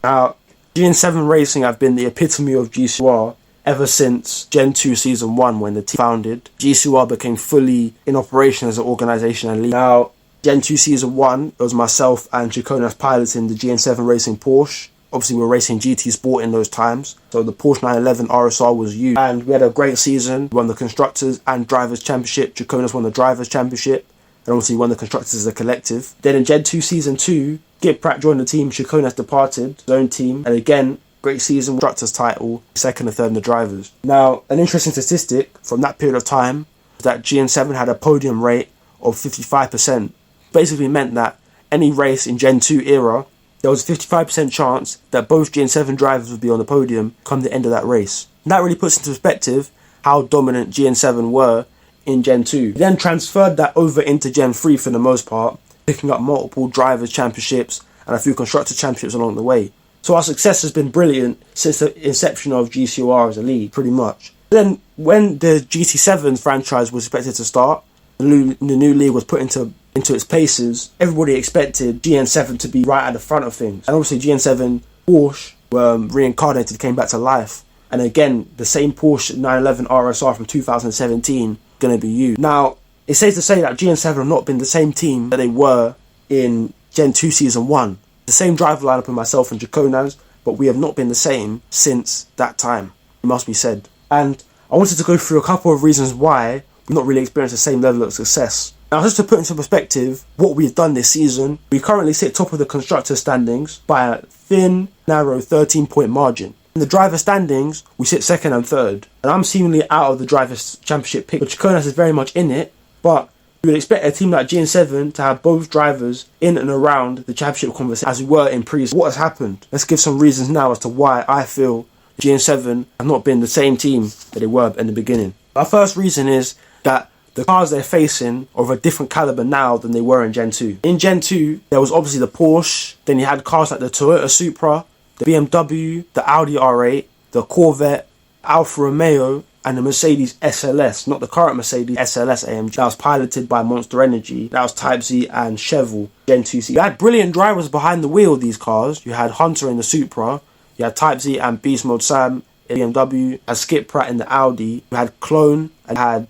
Now, GN7 Racing have been the epitome of GCOR ever since Gen 2 Season 1 when the team founded. GCOR became fully in operation as an organisation and league. Now, Gen 2 Season 1, it was myself and Chaconas piloting the GN7 Racing Porsche. Obviously, we were racing GT Sport in those times, so the Porsche 911 RSR was used. And we had a great season. We won the Constructors and Drivers' Championship. Chaconas won the Drivers' Championship. And obviously won the Constructors as a collective. Then in Gen 2 Season 2, Skip Pratt joined the team. Chaconas departed, his own team. And again, great season, Constructors title, second and third in the Drivers. Now, an interesting statistic from that period of time is that GN7 had a podium rate of 55%. Basically meant that any race in Gen 2 era, there was a 55% chance that both GN7 drivers would be on the podium come the end of that race. And that really puts into perspective how dominant GN7 were in Gen 2. We then transferred that over into Gen 3 for the most part, picking up multiple drivers' championships and a few constructor championships along the way. So our success has been brilliant since the inception of GCOR as a league, pretty much. Then when the GT7 franchise was expected to start, the new league was put into its paces, everybody expected GN7 to be right at the front of things. And obviously GN7 Porsche were reincarnated, came back to life. And again, the same Porsche 911 RSR from 2017 going to be used. Now, it's safe to say that GN7 have not been the same team that they were in Gen 2 Season 1. The same driver lineup with myself and Chaconas, but we have not been the same since that time, it must be said. And I wanted to go through a couple of reasons why we've not really experienced the same level of success. Now, just to put into perspective what we've done this season, we currently sit top of the constructor standings by a thin, narrow 13-point margin. In the driver standings, we sit second and third. And I'm seemingly out of the drivers' championship pick, but Chaconas is very much in it. But you would expect a team like GN7 to have both drivers in and around the championship conversation as we were in previous. What has happened? Let's give some reasons now as to why I feel GN7 have not been the same team that they were in the beginning. Our first reason is that the cars they're facing are of a different caliber now than they were in Gen 2. In Gen 2, there was obviously the Porsche, then you had cars like the Toyota Supra, the BMW, the Audi R8, the Corvette, Alfa Romeo, and the Mercedes SLS, not the current Mercedes SLS AMG. That was piloted by Monster Energy. That was Type Z and Chevrolet Gen 2C. You had brilliant drivers behind the wheel of these cars. You had Hunter in the Supra, you had Type Z and Beast Mode Sam in BMW, you had Skip Pratt in the Audi, you had Clone, and had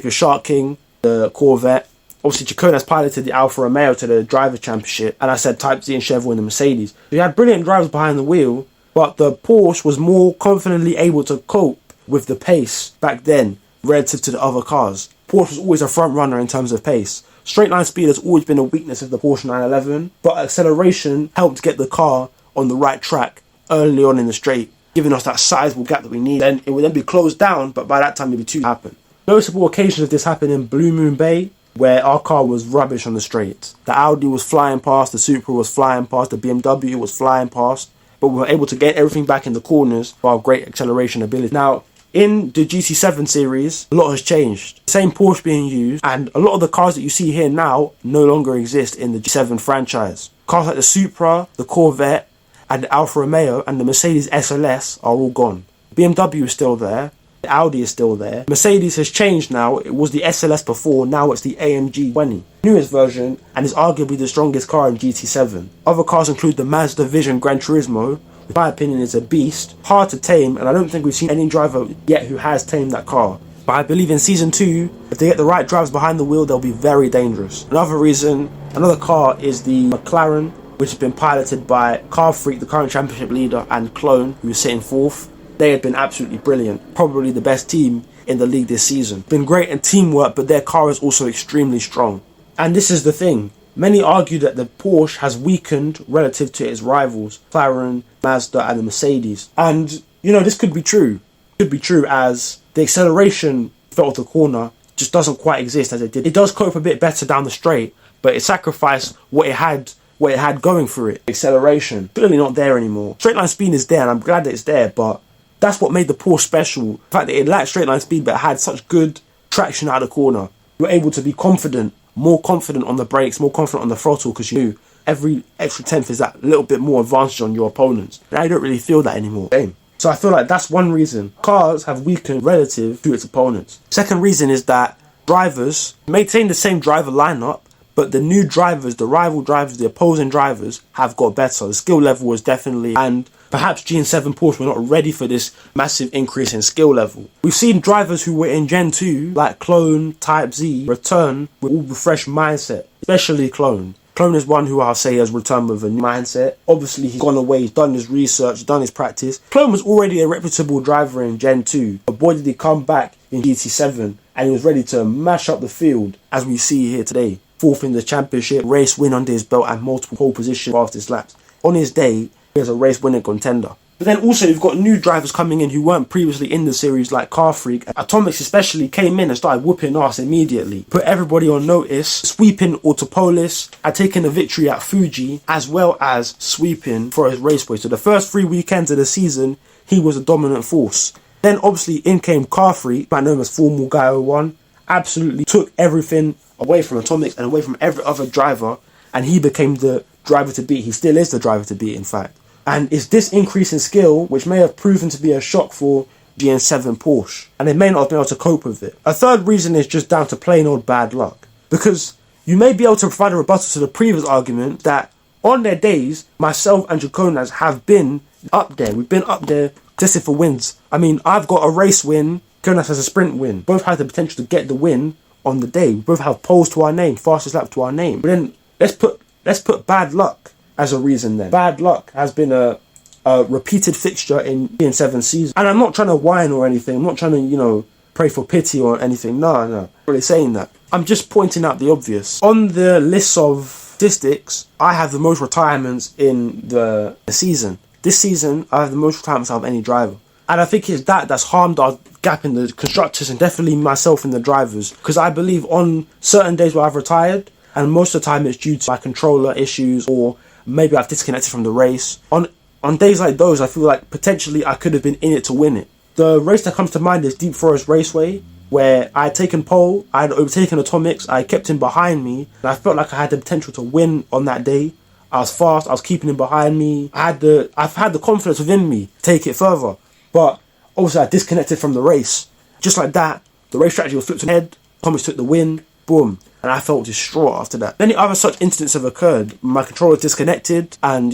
Shark King, the Corvette. Obviously, Chaconas piloted the Alfa Romeo to the Driver Championship, and I said Type Z and Chevrolet in the Mercedes. So you had brilliant drivers behind the wheel, but the Porsche was more confidently able to cope with the pace back then relative to the other cars. Porsche was always a front runner in terms of pace. Straight line speed has always been a weakness of the Porsche 911, but acceleration helped get the car on the right track early on in the straight, giving us that sizable gap that we need. Then it would then be closed down, but by that time it'd be too happen. Noticeable occasions of this happened in Blue Moon Bay, where our car was rubbish on the straights. The Audi was flying past, the Supra was flying past, the BMW was flying past, but we were able to get everything back in the corners for our great acceleration ability. Now, in the GT7 series, a lot has changed. Same Porsche being used, and a lot of the cars that you see here now no longer exist in the G7 franchise. Cars like the Supra, the Corvette, and the Alfa Romeo and the Mercedes SLS are all gone. BMW is still there. The Audi is still there. Mercedes has changed now. It was the SLS before, now it's the AMG 20. Newest version, and is arguably the strongest car in GT7. Other cars include the Mazda Vision Gran Turismo, which in my opinion is a beast, hard to tame, and I don't think we've seen any driver yet who has tamed that car. But I believe in Season 2, if they get the right drivers behind the wheel, they'll be very dangerous. Another car is the McLaren, which has been piloted by Car Freak, the current championship leader, and Clone, who is sitting fourth. They have been absolutely brilliant, probably the best team in the league this season. Been great in teamwork, but their car is also extremely strong. And this is the thing, many argue that the Porsche has weakened relative to its rivals, McLaren, Mazda and the Mercedes. And, you know, this could be true. It could be true as the acceleration felt the corner just doesn't quite exist as it did. It does cope a bit better down the straight, but it sacrificed what it had going for it. Acceleration, clearly not there anymore. Straight line speed is there, and I'm glad that it's there, but that's what made the Porsche special. The fact that it lacked straight line speed, but it had such good traction out of the corner. You were able to be confident, more confident on the brakes, more confident on the throttle, because you knew every extra tenth is that little bit more advantage on your opponents. Now you don't really feel that anymore. So I feel like that's one reason. Cars have weakened relative to its opponents. Second reason is that drivers maintain the same driver lineup, but the new drivers, the rival drivers, the opposing drivers have got better. The skill level was definitely, and perhaps GN7 Porsche were not ready for this massive increase in skill level. We've seen drivers who were in Gen 2, like Clone, Type Z, return with all refreshed mindset, especially Clone. Clone is one who I'll say has returned with a new mindset. Obviously, he's gone away, he's done his research, done his practice. Clone was already a reputable driver in Gen 2, but boy did he come back in GT7, and he was ready to mash up the field, as we see here today. 4th in the championship, race win under his belt, and multiple pole position fastest laps. On his day, he was a race winning contender. But then also you've got new drivers coming in who weren't previously in the series, like Car Freak. Atomics especially came in and started whooping ass immediately. Put everybody on notice, sweeping Autopolis, had taken a victory at Fuji, as well as sweeping Forest Raceway. So the first 3 weekends of the season, he was a dominant force. Then obviously in came Car Freak, known as Formal Guy 01, absolutely took everything away from Atomics and away from every other driver, and he became the driver to beat. He still is the driver to beat, in fact. And it's this increase in skill which may have proven to be a shock for GN7 Porsche, and they may not have been able to cope with it. A third reason is just down to plain old bad luck, because you may be able to provide a rebuttal to the previous argument that on their days, myself and Jaconas have been up there. We've been up there testing for wins. I mean, I've got a race win, Jonas has a sprint win. Both have the potential to get the win on the day. We both have poles to our name, fastest lap to our name. But then let's put bad luck as a reason then. Bad luck has been a repeated fixture in GN7 season. And I'm not trying to whine or anything. I'm not trying to, pray for pity or anything. No. I'm not really saying that. I'm just pointing out the obvious. On the list of statistics, I have the most retirements in the season. This season, I have the most retirements out of any driver. And I think it's that's harmed our gap in the constructors and definitely myself in the drivers. Because I believe on certain days where I've retired, and most of the time it's due to my controller issues, or maybe I've disconnected from the race. On days like those, I feel like potentially I could have been in it to win it. The race that comes to mind is Deep Forest Raceway, where I had taken pole, I had overtaken Atomics, I kept him behind me, and I felt like I had the potential to win on that day. I was fast, I was keeping him behind me. I've had the confidence within me to take it further. But obviously I disconnected from the race. Just like that, the race strategy was flipped on the head, Atomics took the win, boom. And I felt distraught after that. Many other such incidents have occurred. My controller disconnected, and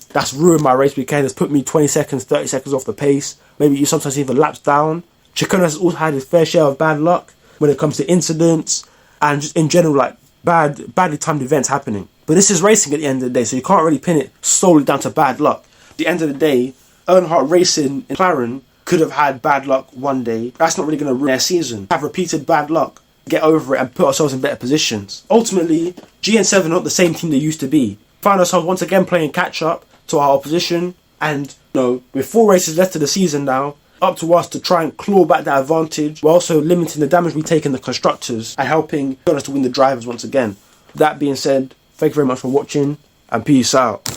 that's ruined my race weekend. It's put me 20 seconds, 30 seconds off the pace. Maybe you sometimes even laps down. Chicone has also had his fair share of bad luck when it comes to incidents and just in general, like badly timed events happening. But this is racing at the end of the day, so you can't really pin it solely down to bad luck. At the end of the day, Earnhardt Racing in McLaren could have had bad luck one day. That's not really going to ruin their season. Have repeated bad luck, get over it and put ourselves in better positions. Ultimately, GN7 are not the same team they used to be. Found ourselves once again playing catch up to our opposition, and with 4 races left of the season now, up to us to try and claw back that advantage. We're also limiting the damage we take in the constructors and helping us to win the drivers once again. That being said, thank you very much for watching, and peace out.